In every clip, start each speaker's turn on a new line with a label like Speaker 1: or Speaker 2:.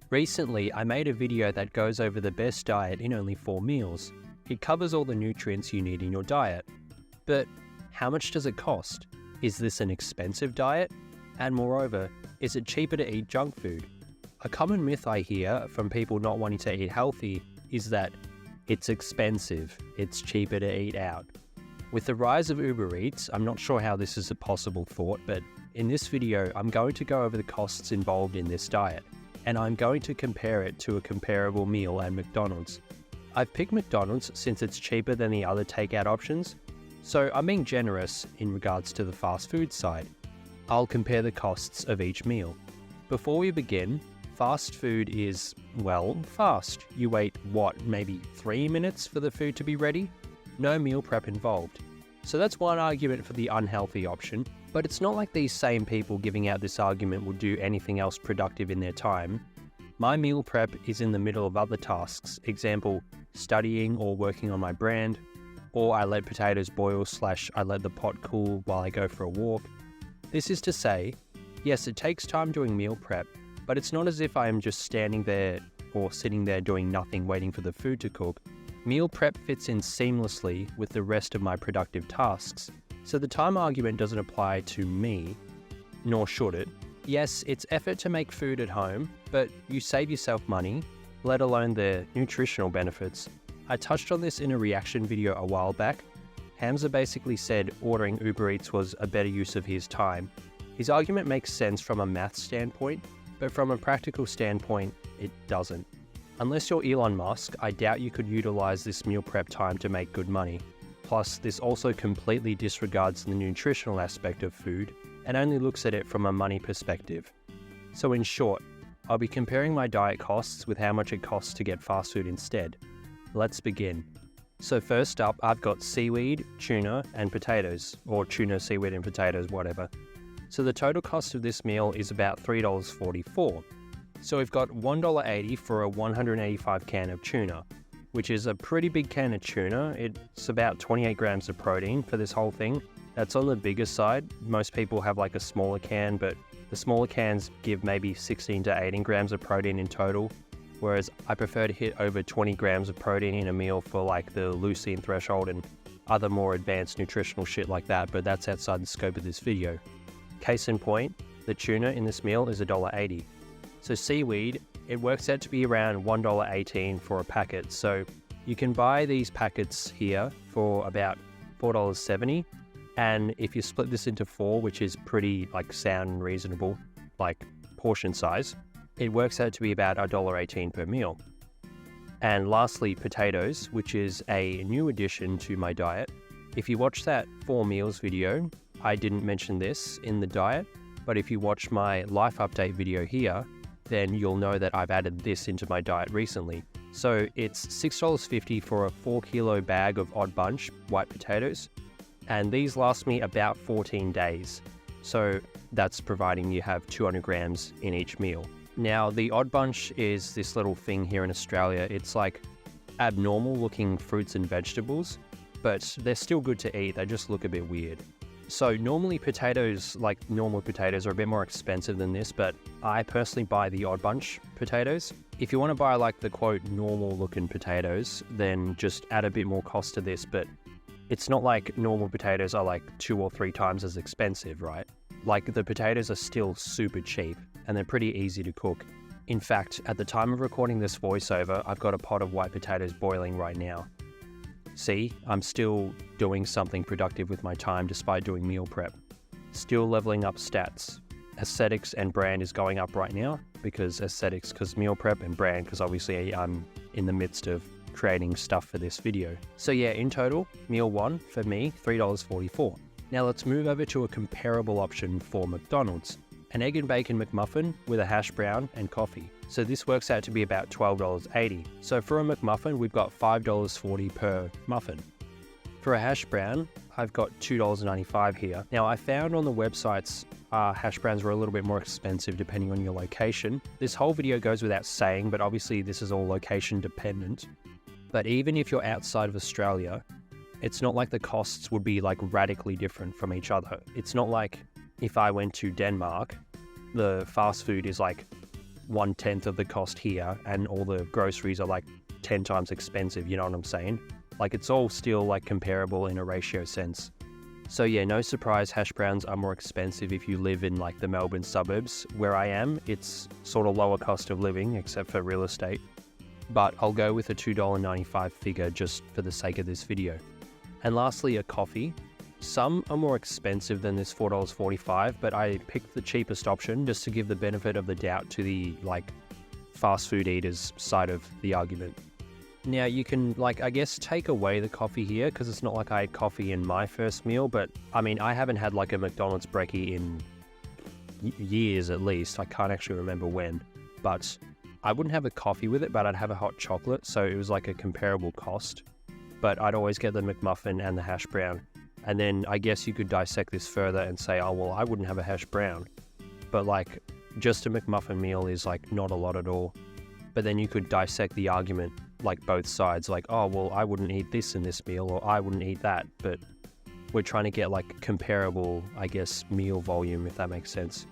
Speaker 1: Recently, I made a video that goes over the best diet in only 4 meals. It covers all the nutrients you need in your diet. But how much does it cost? Is this an expensive diet? And moreover, is it cheaper to eat junk food? A common myth I hear from people not wanting to eat healthy is that it's expensive, it's cheaper to eat out. With the rise of Uber Eats, I'm not sure how this is a possible thought, but in this video, I'm going to go over the costs involved in this diet, and I'm going to compare it to a comparable meal at McDonald's. I've picked McDonald's since it's cheaper than the other takeout options, so I'm being generous in regards to the fast food side. I'll compare the costs of each meal. Before we begin, fast food is, well, fast. You wait, maybe 3 minutes for the food to be ready? No meal prep involved. So that's one argument for the unhealthy option, but it's not like these same people giving out this argument will do anything else productive in their time. My meal prep is in the middle of other tasks, example, studying or working on my brand, or I let potatoes boil / I let the pot cool while I go for a walk. This is to say, yes, it takes time doing meal prep, but it's not as if I am just standing there or sitting there doing nothing waiting for the food to cook. Meal prep fits in seamlessly with the rest of my productive tasks, so the time argument doesn't apply to me, nor should it. Yes, it's effort to make food at home, but you save yourself money, let alone the nutritional benefits. I touched on this in a reaction video a while back. Hamza basically said ordering Uber Eats was a better use of his time. His argument makes sense from a math standpoint, but from a practical standpoint, it doesn't. Unless you're Elon Musk, I doubt you could utilize this meal prep time to make good money. Plus, this also completely disregards the nutritional aspect of food and only looks at it from a money perspective. So in short, I'll be comparing my diet costs with how much it costs to get fast food instead. Let's begin. So first up, I've got seaweed, tuna, and potatoes, or tuna, seaweed, and potatoes, whatever. So the total cost of this meal is about $3.44. So we've got $1.80 for a 185 can of tuna, which is a pretty big can of tuna. It's about 28 grams of protein for this whole thing. That's on the bigger side. Most people have like a smaller can, but the smaller cans give maybe 16 to 18 grams of protein in total, whereas I prefer to hit over 20 grams of protein in a meal for like the leucine threshold and other more advanced nutritional shit like that, but that's outside the scope of this video. Case in point, the tuna in this meal is $1.80. So seaweed, it works out to be around $1.18 for a packet. So you can buy these packets here for about $4.70. And if you split this into 4, which is pretty like sound and reasonable, like portion size, it works out to be about $1.18 per meal. And lastly, potatoes, which is a new addition to my diet. If you watch that 4 meals video, I didn't mention this in the diet, but if you watch my life update video here, then you'll know that I've added this into my diet recently. So it's $6.50 for a 4 kilo bag of Odd Bunch white potatoes, and these last me about 14 days. So that's providing you have 200 grams in each meal. Now, the Odd Bunch is this little thing here in Australia. It's like abnormal looking fruits and vegetables, but they're still good to eat. They just look a bit weird. So normally potatoes, like normal potatoes, are a bit more expensive than this, but I personally buy the Odd Bunch potatoes. If you want to buy like the quote normal looking potatoes, then just add a bit more cost to this, but it's not like normal potatoes are like 2 or 3 times as expensive, right? Like the potatoes are still super cheap and they're pretty easy to cook. In fact, at the time of recording this voiceover, I've got a pot of white potatoes boiling right now. See, I'm still doing something productive with my time despite doing meal prep. Still leveling up stats. Aesthetics and brand is going up right now because meal prep, and brand because obviously I'm in the midst of creating stuff for this video. So yeah, in total, meal 1 for me, $3.44. Now let's move over to a comparable option for McDonald's. An egg and bacon McMuffin with a hash brown and coffee. So this works out to be about $12.80. So for a McMuffin, we've got $5.40 per muffin. For a hash brown, I've got $2.95 here. Now I found on the websites, hash browns were a little bit more expensive depending on your location. This whole video goes without saying, but obviously this is all location dependent. But even if you're outside of Australia, it's not like the costs would be like radically different from each other. It's not like if I went to Denmark, the fast food is like 1/10 of the cost here, and all the groceries are like 10 times expensive, you know what I'm saying? Like, it's all still like comparable in a ratio sense. So yeah, no surprise, hash browns are more expensive if you live in like the Melbourne suburbs. Where I am, it's sort of lower cost of living, except for real estate. But I'll go with a $2.95 figure just for the sake of this video. And lastly, a coffee. Some are more expensive than this $4.45, but I picked the cheapest option just to give the benefit of the doubt to the like fast food eaters side of the argument. Now you can like, I guess, take away the coffee here because it's not like I had coffee in my first meal, but I mean, I haven't had like a McDonald's brekkie in years at least. I can't actually remember when, but I wouldn't have a coffee with it, but I'd have a hot chocolate. So it was like a comparable cost, but I'd always get the McMuffin and the hash brown. And then I guess you could dissect this further and say, oh, well, I wouldn't have a hash brown, but like just a McMuffin meal is like not a lot at all. But then you could dissect the argument, like both sides, like, oh, well, I wouldn't eat this in this meal, or I wouldn't eat that. But we're trying to get like comparable, I guess, meal volume, if that makes sense.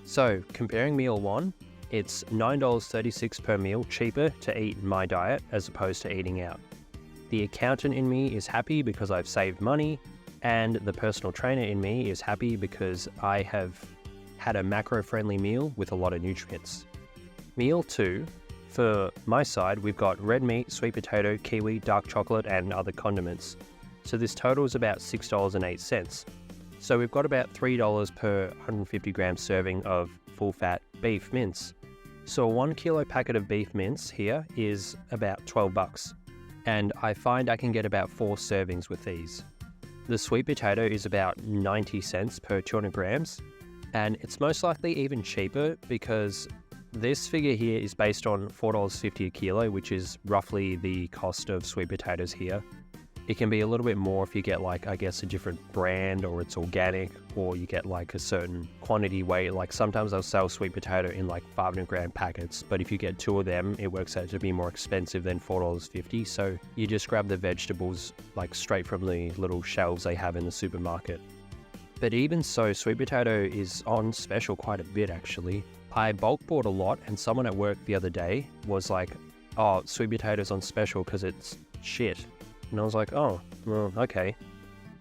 Speaker 1: So comparing meal one, it's $9.36 per meal cheaper to eat in my diet as opposed to eating out. The accountant in me is happy because I've saved money, and the personal trainer in me is happy because I have had a macro-friendly meal with a lot of nutrients. Meal two, for my side, we've got red meat, sweet potato, kiwi, dark chocolate, and other condiments. So this total is about $6.08. So we've got about $3 per 150 gram serving of full-fat beef mince. So a 1 kilo packet of beef mince here is about $12, and I find I can get about 4 servings with these. The sweet potato is about 90 cents per 200 grams, and it's most likely even cheaper because this figure here is based on $4.50 a kilo, which is roughly the cost of sweet potatoes here. It can be a little bit more if you get like, I guess, a different brand, or it's organic, or you get like a certain quantity weight. Like sometimes they'll sell sweet potato in like 500 gram packets, but if you get 2 of them, it works out to be more expensive than $4.50. So you just grab the vegetables like straight from the little shelves they have in the supermarket. But even so, sweet potato is on special quite a bit actually. I bulk bought a lot, and someone at work the other day was like, oh, sweet potato's on special because it's shit. And I was like, oh, well, okay.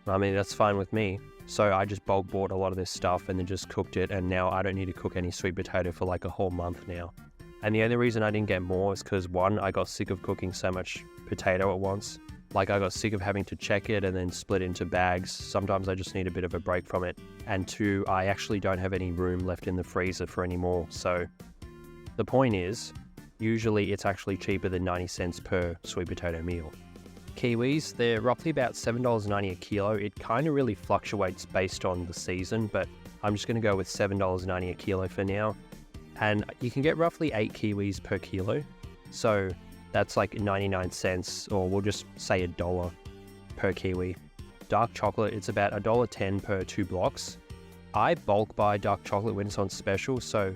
Speaker 1: I mean, that's fine with me. So I just bulk bought a lot of this stuff and then just cooked it, and now I don't need to cook any sweet potato for like a whole month now. And the only reason I didn't get more is because, one, I got sick of cooking so much potato at once. Like, I got sick of having to check it and then split into bags. Sometimes I just need a bit of a break from it. And 2, I actually don't have any room left in the freezer for any more. So the point is, usually it's actually cheaper than 90 cents per sweet potato meal. Kiwis, they're roughly about $7.90 a kilo. It kind of really fluctuates based on the season, but I'm just going to go with $7.90 a kilo for now. And you can get roughly 8 kiwis per kilo. So that's like 99 cents, or we'll just say $1 per kiwi. Dark chocolate, it's about $1.10 per 2 blocks. I bulk buy dark chocolate when it's on special, so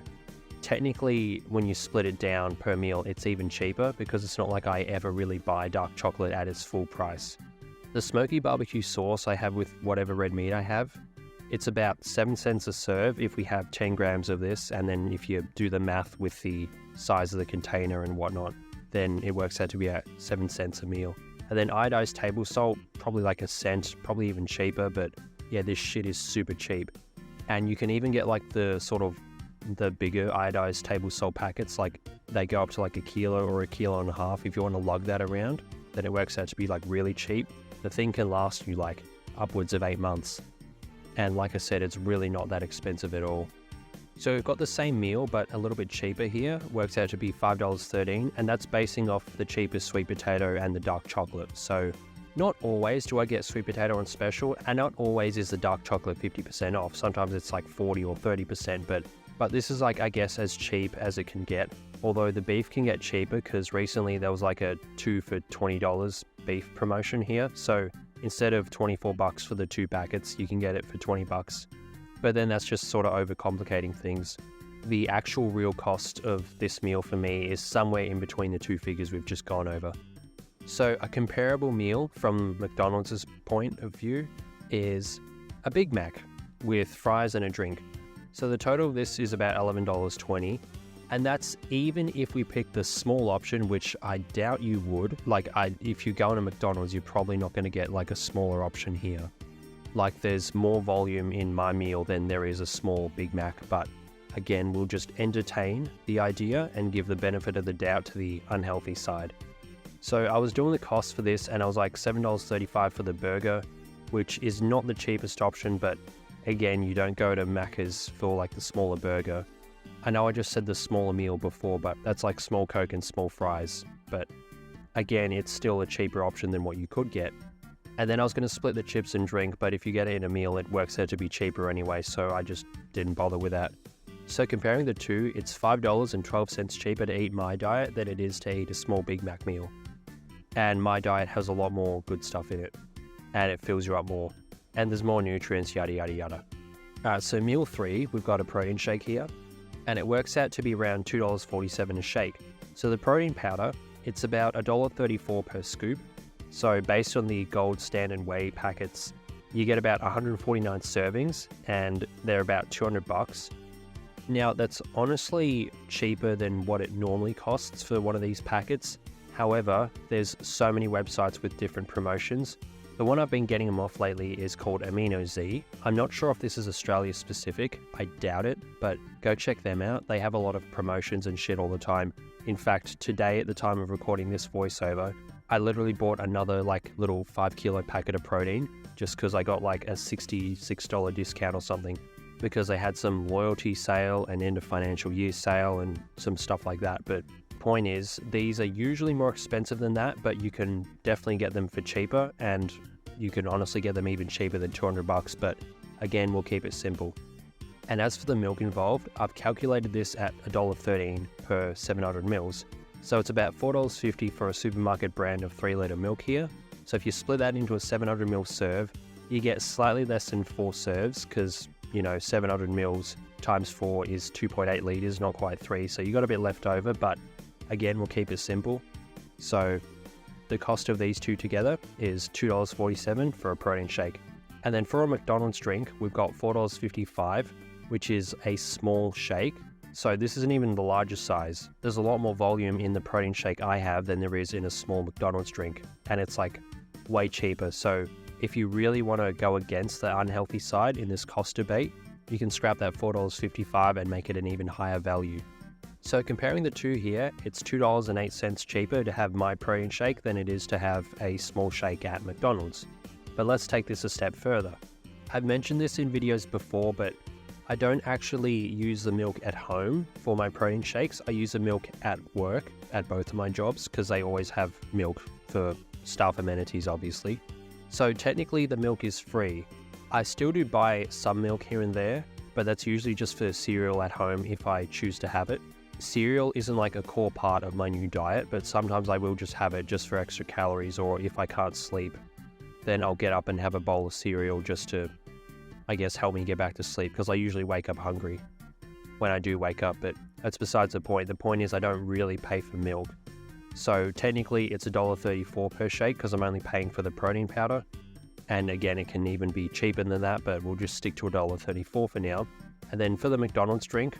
Speaker 1: technically when you split it down per meal, it's even cheaper because it's not like I ever really buy dark chocolate at its full price. The smoky barbecue sauce I have with whatever red meat I have, it's about 7 cents a serve if we have 10 grams of this, and then if you do the math with the size of the container and whatnot, then it works out to be at 7 cents a meal. And then iodized table salt, probably like a cent, probably even cheaper, but yeah, this shit is super cheap. And you can even get like the sort of the bigger iodized table salt packets, like they go up to like 1 kilo or 1.5 kilos if you want to lug that around, then it works out to be like really cheap. The thing can last you like upwards of 8 months. And like I said, it's really not that expensive at all. So we've got the same meal, but a little bit cheaper here. Works out to be $5.13, and that's basing off the cheapest sweet potato and the dark chocolate. So not always do I get sweet potato on special, and not always is the dark chocolate 50% off. Sometimes it's like 40 or 30%, but this is like, I guess, as cheap as it can get. Although the beef can get cheaper because recently there was like a 2 for $20 beef promotion here. So instead of $24 for the 2 packets, you can get it for $20. But then that's just sort of overcomplicating things. The actual real cost of this meal for me is somewhere in between the 2 figures we've just gone over. So a comparable meal from McDonald's point of view is a Big Mac with fries and a drink. So the total of this is about $11.20. And that's even if we pick the small option, which I doubt you would. Like, if you go to McDonald's, you're probably not going to get like a smaller option here. Like, there's more volume in my meal than there is a small Big Mac, but again, we'll just entertain the idea and give the benefit of the doubt to the unhealthy side. So I was doing the cost for this and I was like $7.35 for the burger, which is not the cheapest option, but again, you don't go to Macca's for like the smaller burger. I know I just said the smaller meal before, but that's like small Coke and small fries. But again, it's still a cheaper option than what you could get. And then I was going to split the chips and drink, but if you get it in a meal, it works out to be cheaper anyway, so I just didn't bother with that. So comparing the two, it's $5.12 cheaper to eat my diet than it is to eat a small Big Mac meal. And my diet has a lot more good stuff in it, and it fills you up more, and there's more nutrients, yada yada yada. Alright, so meal 3, we've got a protein shake here, and it works out to be around $2.47 a shake. So the protein powder, it's about $1.34 per scoop. So based on the gold standard whey packets, you get about 149 servings, and they're about $200. Now that's honestly cheaper than what it normally costs for one of these packets. However, there's so many websites with different promotions. The one I've been getting them off lately is called Amino Z. I'm not sure if this is Australia specific, I doubt it, but go check them out. They have a lot of promotions and shit all the time. In fact, today at the time of recording this voiceover, I literally bought another like little 5 kilo packet of protein just because I got like a $66 discount or something, because they had some loyalty sale and end of financial year sale and some stuff like that. But point is, these are usually more expensive than that, but you can definitely get them for cheaper, and you can honestly get them even cheaper than $200, but again, we'll keep it simple. And as for the milk involved, I've calculated this at $1.13 per 700 mils. So it's about $4.50 for a supermarket brand of 3 litre milk here. So if you split that into a 700 ml serve, you get slightly less than 4 serves, because, you know, 700 mils times 4 is 2.8 litres, not quite 3. So you got a bit left over, but again, we'll keep it simple. So the cost of these two together is $2.47 for a protein shake. And then for a McDonald's drink, we've got $4.55, which is a small shake. So this isn't even the largest size. There's a lot more volume in the protein shake I have than there is in a small McDonald's drink. And it's like way cheaper. So if you really want to go against the unhealthy side in this cost debate, you can scrap that $4.55 and make it an even higher value. So comparing the two here, it's $2.08 cheaper to have my protein shake than it is to have a small shake at McDonald's. But let's take this a step further. I've mentioned this in videos before, but I don't actually use the milk at home for my protein shakes. I use the milk at work at both of my jobs because they always have milk for staff amenities, obviously. So technically the milk is free. I still do buy some milk here and there, but that's usually just for cereal at home if I choose to have it. Cereal isn't like a core part of my new diet, but sometimes I will just have it just for extra calories, or if I can't sleep, then I'll get up and have a bowl of cereal just to, I guess, help me get back to sleep, because I usually wake up hungry when I do wake up, but that's besides the point. The point is I don't really pay for milk. So technically it's $1.34 per shake because I'm only paying for the protein powder. And again, it can even be cheaper than that, but we'll just stick to $1.34 for now. And then for the McDonald's drink,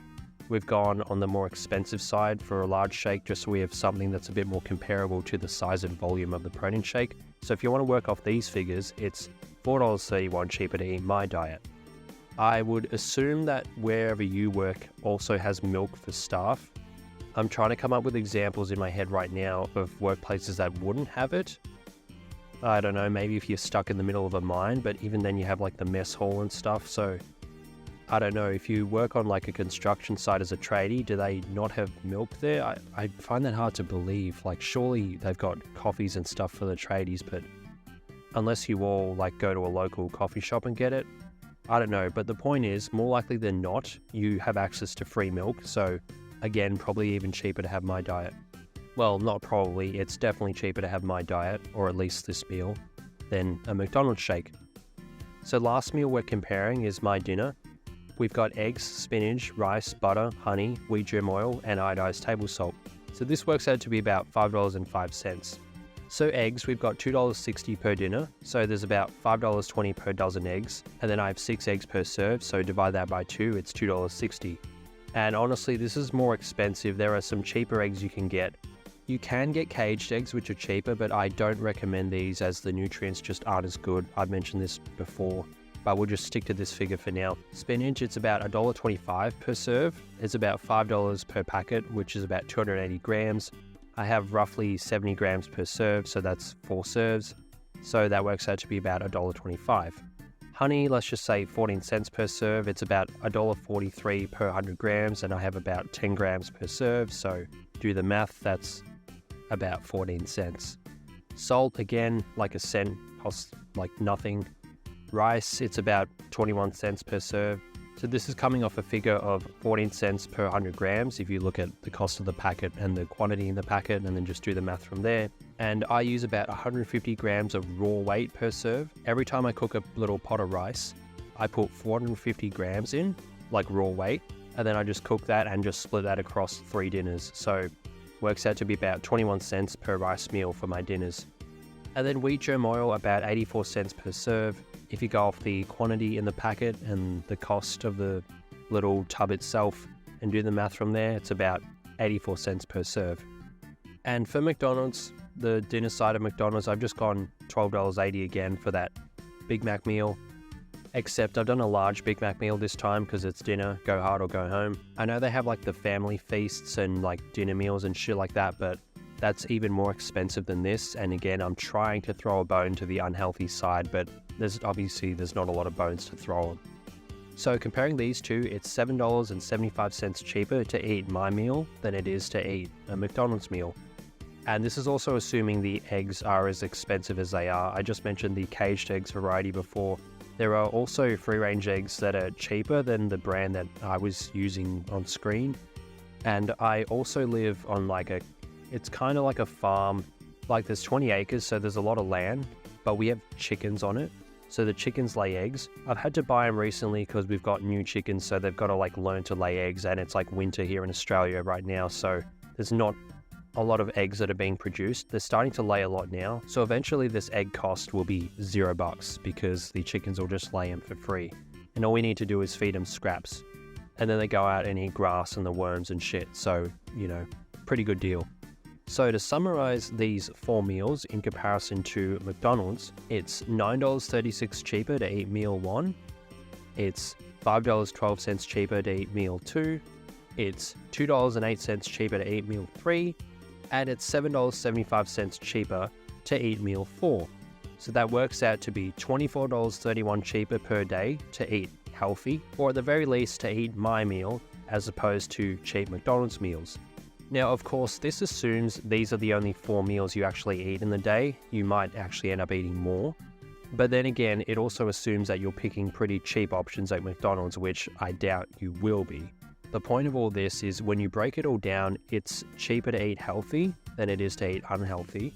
Speaker 1: we've gone on the more expensive side for a large shake, just so we have something that's a bit more comparable to the size and volume of the protein shake. So if you want to work off these figures, it's $4.31 cheaper to eat my diet. I would assume that wherever you work also has milk for staff. I'm trying to come up with examples in my head right now of workplaces that wouldn't have it. I don't know, maybe if you're stuck in the middle of a mine, but even then you have like the mess hall and stuff. So I don't know, if you work on like a construction site as a tradie, do they not have milk there? I find that hard to believe. Like, surely they've got coffees and stuff for the tradies, but unless you all like go to a local coffee shop and get it, I don't know. But the point is, more likely than not, you have access to free milk. So again, probably even cheaper to have my diet. Well, not probably, it's definitely cheaper to have my diet, or at least this meal, than a McDonald's shake. So last meal we're comparing is my dinner. We've got eggs, spinach, rice, butter, honey, wheat germ oil, and iodized table salt. So this works out to be about $5.05. So eggs, we've got $2.60 per dinner, so there's about $5.20 per dozen eggs, and then I have 6 eggs per serve, so divide that by 2, it's $2.60. And honestly, this is more expensive. There are some cheaper eggs you can get. You can get caged eggs, which are cheaper, but I don't recommend these as the nutrients just aren't as good. I've mentioned this before, but we'll just stick to this figure for now. Spinach, it's about $1.25 per serve. It's about $5 per packet, which is about 280 grams. I have roughly 70 grams per serve, so that's 4 serves. So that works out to be about $1.25. Honey, let's just say 14 cents per serve. It's about $1.43 per 100 grams, and I have about 10 grams per serve. So do the math, that's about 14 cents. Salt, again, like a cent, costs like nothing. Rice, it's about 21 cents per serve. So this is coming off a figure of 14 cents per 100 grams if you look at the cost of the packet and the quantity in the packet, and then just do the math from there. And I use about 150 grams of raw weight per serve. Every time I cook a little pot of rice, I put 450 grams in, like raw weight, and then I just cook that and just split that across 3 dinners. So works out to be about 21 cents per rice meal for my dinners. And then wheat germ oil, about 84 cents per serve. If you go off the quantity in the packet and the cost of the little tub itself and do the math from there, it's about 84 cents per serve. And for McDonald's, the dinner side of McDonald's, I've just gone $12.80 again for that Big Mac meal. Except I've done a large Big Mac meal this time because it's dinner, go hard or go home. I know they have like the family feasts and like dinner meals and shit like that, but that's even more expensive than this. And again, I'm trying to throw a bone to the unhealthy side, but there's not a lot of bones to throw on. So comparing these two, it's $7.75 cheaper to eat my meal than it is to eat a McDonald's meal. And this is also assuming the eggs are as expensive as they are. I just mentioned the caged eggs variety before. There are also free-range eggs that are cheaper than the brand that I was using on screen. And I also live on it's kind of like a farm. Like there's 20 acres, so there's a lot of land, but we have chickens on it. So the chickens lay eggs. I've had to buy them recently because we've got new chickens, so they've got to learn to lay eggs, and it's winter here in Australia right now, so there's not a lot of eggs that are being produced. They're starting to lay a lot now, so eventually this egg cost will be $0 because the chickens will just lay them for free, and all we need to do is feed them scraps, and then they go out and eat grass and the worms and shit. So pretty good deal. So to summarize these 4 meals in comparison to McDonald's, it's $9.36 cheaper to eat meal 1, it's $5.12 cheaper to eat meal 2, it's $2.08 cheaper to eat meal 3, and it's $7.75 cheaper to eat meal 4. So that works out to be $24.31 cheaper per day to eat healthy, or at the very least to eat my meal as opposed to cheap McDonald's meals. Now, of course, this assumes these are the only 4 meals you actually eat in the day. You might actually end up eating more. But then again, it also assumes that you're picking pretty cheap options at McDonald's, which I doubt you will be. The point of all this is when you break it all down, it's cheaper to eat healthy than it is to eat unhealthy.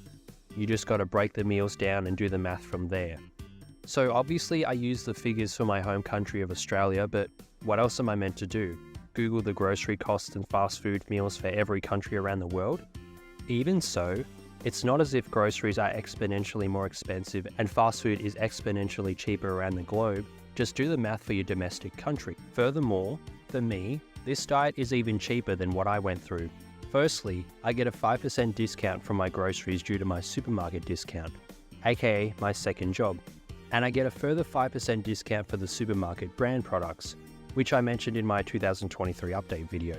Speaker 1: You just got to break the meals down and do the math from there. So obviously I use the figures for my home country of Australia, but what else am I meant to do? Google the grocery costs and fast food meals for every country around the world? Even so, it's not as if groceries are exponentially more expensive and fast food is exponentially cheaper around the globe. Just do the math for your domestic country. Furthermore, for me, this diet is even cheaper than what I went through. Firstly, I get a 5% discount from my groceries due to my supermarket discount, aka my second job. And I get a further 5% discount for the supermarket brand products, which I mentioned in my 2023 update video.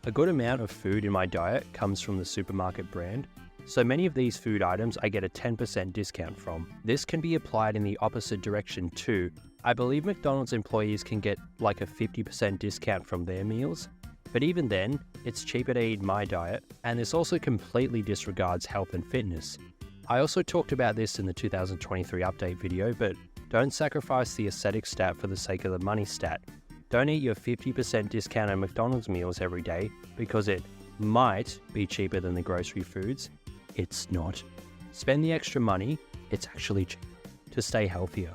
Speaker 1: A good amount of food in my diet comes from the supermarket brand, so many of these food items I get a 10% discount from. This can be applied in the opposite direction too. I believe McDonald's employees can get a 50% discount from their meals, but even then, it's cheaper to eat my diet, and this also completely disregards health and fitness. I also talked about this in the 2023 update video, but don't sacrifice the aesthetic stat for the sake of the money stat. Don't eat your 50% discount on McDonald's meals every day because it might be cheaper than the grocery foods. It's not. Spend the extra money, it's actually cheaper, to stay healthier.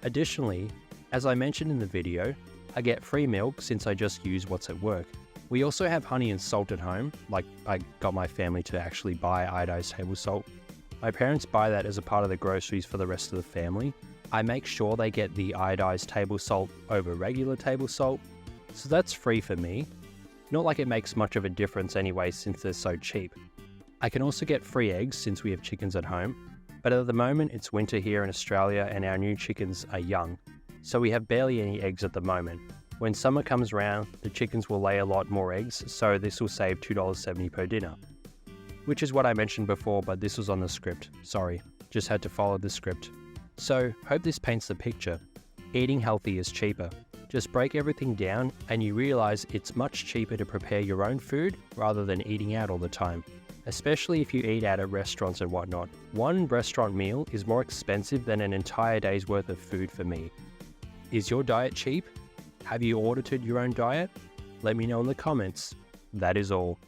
Speaker 1: Additionally, as I mentioned in the video, I get free milk since I just use what's at work. We also have honey and salt at home, I got my family to actually buy iodized table salt. My parents buy that as a part of the groceries for the rest of the family. I make sure they get the iodized table salt over regular table salt, so that's free for me. Not like it makes much of a difference anyway since they're so cheap. I can also get free eggs since we have chickens at home, but at the moment it's winter here in Australia and our new chickens are young, so we have barely any eggs at the moment. When summer comes around, the chickens will lay a lot more eggs, so this will save $2.70 per dinner. Which is what I mentioned before, but this was on the script. Sorry, just had to follow the script. So, hope this paints the picture. Eating healthy is cheaper. Just break everything down and you realize it's much cheaper to prepare your own food rather than eating out all the time. Especially if you eat out at restaurants and whatnot. One restaurant meal is more expensive than an entire day's worth of food for me. Is your diet cheap? Have you audited your own diet? Let me know in the comments. That is all.